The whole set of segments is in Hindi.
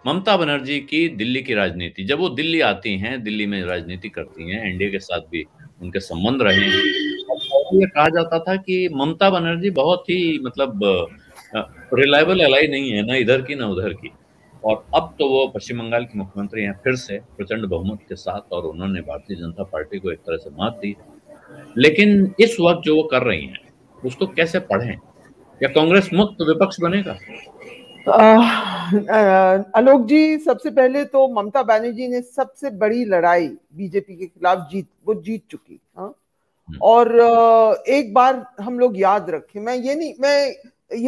ममता बनर्जी की दिल्ली की राजनीति, जब वो दिल्ली आती हैं, दिल्ली में राजनीति करती हैं, एनडीए के साथ भी उनके संबंध रहे हैं। और पहले ये कहा जाता था कि ममता बनर्जी बहुत ही मतलब रिलायबल एलाई नहीं है, ना इधर की ना उधर की। और अब तो वो पश्चिम बंगाल की मुख्यमंत्री हैं फिर से प्रचंड बहुमत के साथ, और उन्होंने भारतीय जनता पार्टी को एक तरह से मात दी है। लेकिन इस वक्त जो वो कर रही हैं, उसको कैसे पढ़ें? या कांग्रेस मुक्त विपक्ष बनेगा? आलोक जी, सबसे पहले तो ममता बनर्जी ने सबसे बड़ी लड़ाई बीजेपी के खिलाफ जीत चुकी। हाँ। और एक बार हम लोग याद रखें, मैं ये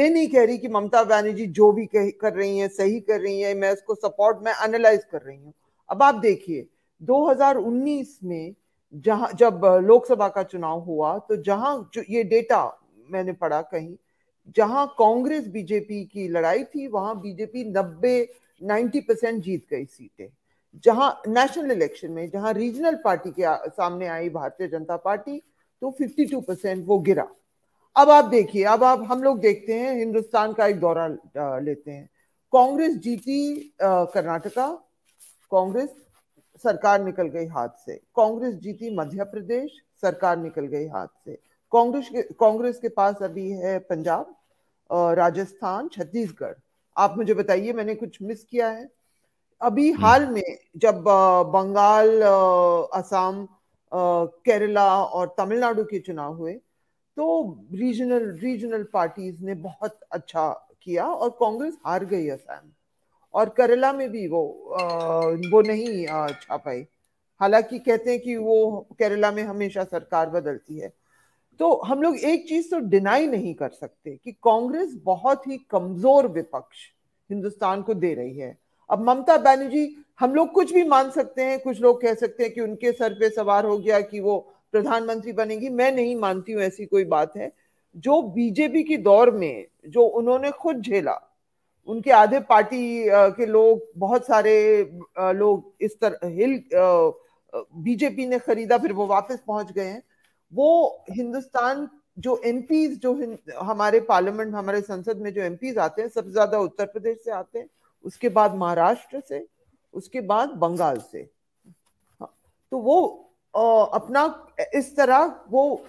नहीं कह रही कि ममता बनर्जी जो भी कर रही है सही कर रही है, मैं उसको सपोर्ट, मैं एनालाइज कर रही हूँ। अब आप देखिए 2019 में जब लोकसभा का चुनाव हुआ, तो जहां जो ये डेटा मैंने पढ़ा कहीं, जहां कांग्रेस बीजेपी की लड़ाई थी, वहां बीजेपी 90% जीत गई सीटें। जहां नेशनल इलेक्शन में, जहां रीजनल पार्टी के सामने आई भारतीय जनता पार्टी, तो 52% वो गिरा। अब आप देखिए, अब आप हम लोग देखते हैं, हिंदुस्तान का एक दौरा लेते हैं। कांग्रेस जीती कर्नाटका, कांग्रेस सरकार निकल गई हाथ से। कांग्रेस जीती मध्य प्रदेश, सरकार निकल गई हाथ से। कांग्रेस के पास अभी है पंजाब, राजस्थान, छत्तीसगढ़। आप मुझे बताइए मैंने कुछ मिस किया है? अभी हाल में जब बंगाल, असम, केरला और तमिलनाडु के चुनाव हुए, तो रीजनल पार्टीज ने बहुत अच्छा किया और कांग्रेस हार गई असम। और केरला में भी वो नहीं छा पाई। हालांकि कहते हैं कि वो केरला में हमेशा सरकार बदलती है। तो हम लोग एक चीज तो डिनाई नहीं कर सकते कि कांग्रेस बहुत ही कमजोर विपक्ष हिंदुस्तान को दे रही है। अब ममता बनर्जी, हम लोग कुछ भी मान सकते हैं, कुछ लोग कह सकते हैं कि उनके सर पे सवार हो गया कि वो प्रधानमंत्री बनेगी। मैं नहीं मानती हूँ ऐसी कोई बात है। जो बीजेपी की दौर में जो उन्होंने खुद झेला, उनके आधे पार्टी के लोग, बहुत सारे लोग इस तरह हिल बीजेपी ने खरीदा, फिर वो वापस पहुंच गए हैं। वो हिंदुस्तान, जो एमपीज, हमारे पार्लियामेंट, हमारे संसद में जो एमपीज आते हैं, सबसे ज्यादा उत्तर प्रदेश से आते हैं, उसके बाद महाराष्ट्र से, उसके बाद बंगाल से। हाँ, तो वो अपना इस तरह वो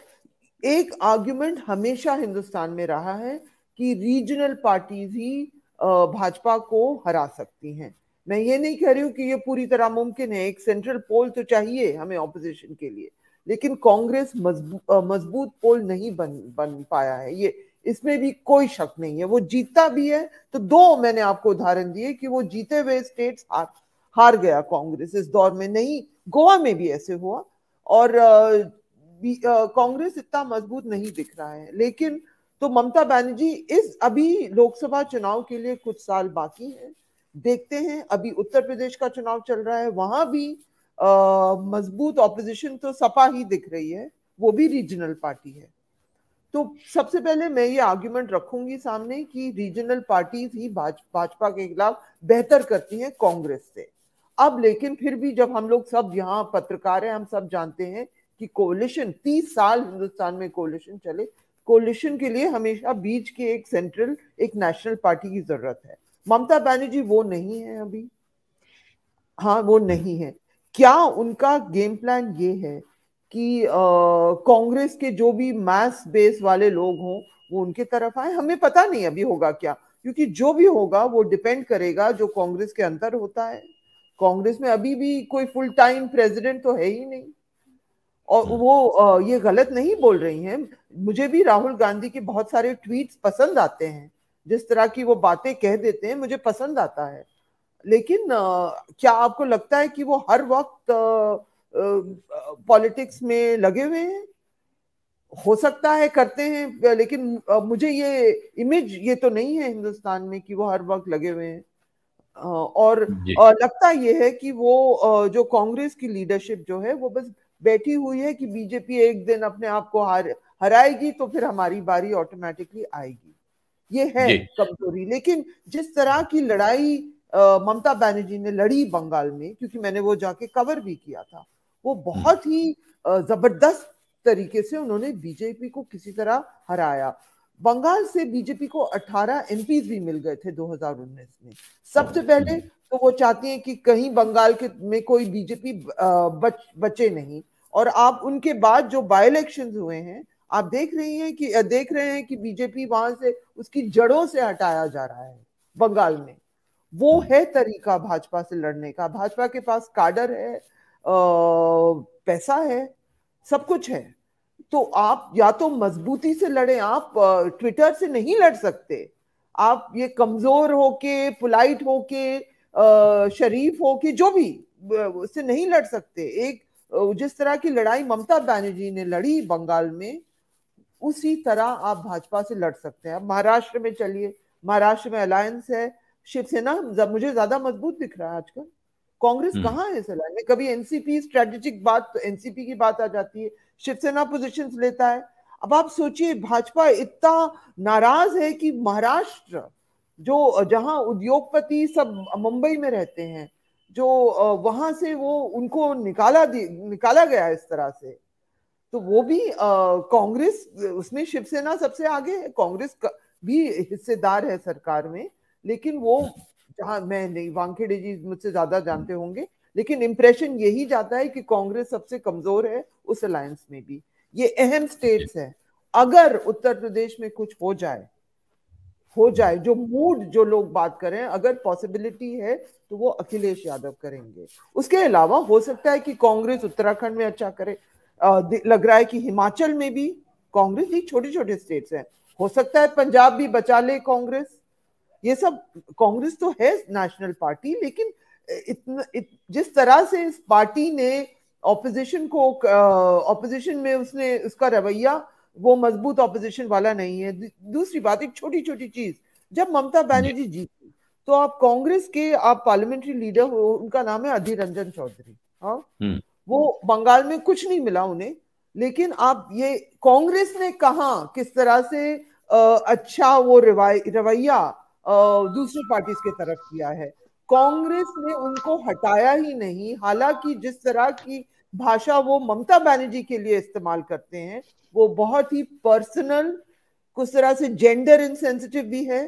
एक आर्ग्यूमेंट हमेशा हिंदुस्तान में रहा है कि रीजनल पार्टीज ही भाजपा को हरा सकती हैं। मैं ये नहीं कह रही हूँ कि ये पूरी तरह मुमकिन है, एक सेंट्रल पोल तो चाहिए हमें ऑपोजिशन के लिए, लेकिन कांग्रेस मजबूत पोल नहीं बन पाया है, ये इसमें भी कोई शक नहीं है। वो जीतता भी है तो दो मैंने आपको उदाहरण दिए कि वो जीते हुए स्टेट्स हार गया कांग्रेस इस दौर में। नहीं, गोवा में भी ऐसे हुआ। और कांग्रेस इतना मजबूत नहीं दिख रहा है। लेकिन तो ममता बनर्जी, इस अभी लोकसभा चुनाव के लिए कुछ साल बाकी हैं, देखते हैं। अभी उत्तर प्रदेश का चुनाव चल रहा है, वहां भी मजबूत ऑपोजिशन तो सपा ही दिख रही है, वो भी रीजनल पार्टी है। तो सबसे पहले मैं ये आर्ग्यूमेंट रखूंगी सामने कि रीजनल पार्टीज ही भाजपा के खिलाफ बेहतर करती हैं कांग्रेस से। अब लेकिन फिर भी जब हम लोग सब यहाँ पत्रकार हैं, हम सब जानते हैं कि कोलिशन 30 साल हिंदुस्तान में कोलिशन चले, कोलिशन के लिए हमेशा बीच के एक सेंट्रल, एक नेशनल पार्टी की जरूरत है। ममता बनर्जी वो नहीं है अभी। हाँ, वो नहीं है। क्या उनका गेम प्लान ये है कि कांग्रेस के जो भी मास बेस वाले लोग हों वो उनके तरफ आए? हमें पता नहीं अभी होगा क्या, क्योंकि जो भी होगा वो डिपेंड करेगा जो कांग्रेस के अंदर होता है। कांग्रेस में अभी भी कोई फुल टाइम प्रेसिडेंट तो है ही नहीं। और वो ये गलत नहीं बोल रही हैं। मुझे भी राहुल गांधी के बहुत सारे ट्वीट्स पसंद आते हैं, जिस तरह की वो बातें कह देते हैं मुझे पसंद आता है। लेकिन क्या आपको लगता है कि वो हर वक्त पॉलिटिक्स में लगे हुए हैं? हो सकता है करते हैं, लेकिन मुझे ये इमेज ये तो नहीं है हिंदुस्तान में कि वो हर वक्त लगे हुए हैं। और जी। लगता ये है कि वो जो कांग्रेस की लीडरशिप जो है वो बस बैठी हुई है कि बीजेपी एक दिन अपने आप को हराएगी तो फिर हमारी बारी ऑटोमेटिकली आएगी। ये है जी। कमजोरी। लेकिन जिस तरह की लड़ाई ममता बनर्जी ने लड़ी बंगाल में, क्योंकि मैंने वो जाके कवर भी किया था, वो बहुत ही जबरदस्त तरीके से उन्होंने बीजेपी को किसी तरह हराया। बंगाल से बीजेपी को 18 एमपीज भी मिल गए थे 2019 में। सबसे पहले तो वो चाहती हैं कि कहीं बंगाल के में कोई बीजेपी बचे नहीं। और आप उनके बाद जो बाय इलेक्शंस हुए हैं, आप देख रहे हैं कि बीजेपी वहां से उसकी जड़ों से हटाया जा रहा है बंगाल में। वो है तरीका भाजपा से लड़ने का। भाजपा के पास काडर है, पैसा है, सब कुछ है। तो आप या तो मजबूती से लड़े, आप ट्विटर से नहीं लड़ सकते। आप ये कमजोर होके, पुलाइट होके, शरीफ होके, जो भी, उससे नहीं लड़ सकते। एक जिस तरह की लड़ाई ममता बनर्जी ने लड़ी बंगाल में, उसी तरह आप भाजपा से लड़ सकते हैं। अब महाराष्ट्र में चलिए, महाराष्ट्र में अलायंस है। शिवसेना मुझे ज्यादा मजबूत दिख रहा है आजकल। कांग्रेस कहाँ है इस अलायंस में? कभी एनसीपी स्ट्रेटेजिक बात, एनसीपी की बात आ जाती है, शिवसेना पोजीशंस लेता है। अब आप सोचिए, भाजपा इतना नाराज है कि महाराष्ट्र, जो जहां उद्योगपति सब मुंबई में रहते हैं, जो वहां से वो उनको निकाला गया इस तरह से। तो वो भी कांग्रेस, उसमें शिवसेना सबसे आगे है, कांग्रेस भी हिस्सेदार है सरकार में। लेकिन वो, जहां मैं नहीं, वानखेड़े जी मुझसे ज्यादा जानते होंगे, लेकिन इंप्रेशन यही जाता है कि कांग्रेस सबसे कमजोर है उस अलायंस में भी। ये अहम स्टेट्स है। अगर उत्तर प्रदेश में कुछ हो जाए, जो मूड जो लोग बात करें, अगर पॉसिबिलिटी है तो वो अखिलेश यादव करेंगे। उसके अलावा हो सकता है कि कांग्रेस उत्तराखंड में अच्छा करे। लग रहा है कि हिमाचल में भी कांग्रेस, ही छोटे छोटे स्टेट्स हैं, हो सकता है पंजाब भी बचा ले कांग्रेस। ये सब, कांग्रेस तो है नेशनल पार्टी, लेकिन जिस तरह से इस पार्टी ने ऑपोजिशन में उसने उसका रवैया, वो मजबूत ऑपोजिशन वाला नहीं है। दूसरी बात, एक छोटी छोटी चीज, जब ममता बनर्जी जीती तो आप कांग्रेस के, आप पार्लियामेंट्री लीडर हो, उनका नाम है अधीर रंजन चौधरी। हाँ, वो बंगाल में कुछ नहीं मिला उन्हें, लेकिन आप ये कांग्रेस ने कहा किस तरह से अच्छा वो रवैया दूसरी पार्टीज के तरफ किया है। कांग्रेस ने उनको हटाया ही नहीं। हालांकि जिस तरह की भाषा वो ममता बनर्जी के लिए इस्तेमाल करते हैं, वो बहुत ही पर्सनल, कुछ तरह से जेंडर इनसेंसिटिव भी है।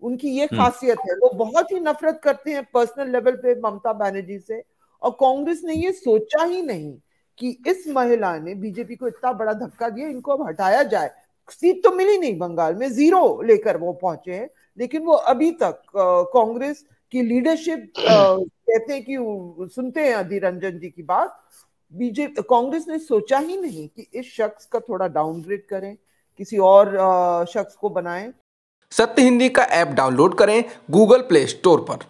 उनकी ये खासियत है, वो बहुत ही नफरत करते हैं पर्सनल लेवल पे ममता बनर्जी से। और कांग्रेस ने ये सोचा ही नहीं कि इस महिला ने बीजेपी को इतना बड़ा धक्का दिया, इनको अब हटाया जाए। सीट तो मिली नहीं, बंगाल में 0 लेकर वो पहुंचे हैं, लेकिन वो अभी तक कांग्रेस की लीडरशिप कहते हैं कि सुनते हैं अधीर रंजन जी की बात। बीजेपी, कांग्रेस ने सोचा ही नहीं कि इस शख्स का थोड़ा डाउनग्रेड करें, किसी और शख्स को बनाएं। सत्य हिंदी का ऐप डाउनलोड करें गूगल प्ले स्टोर पर।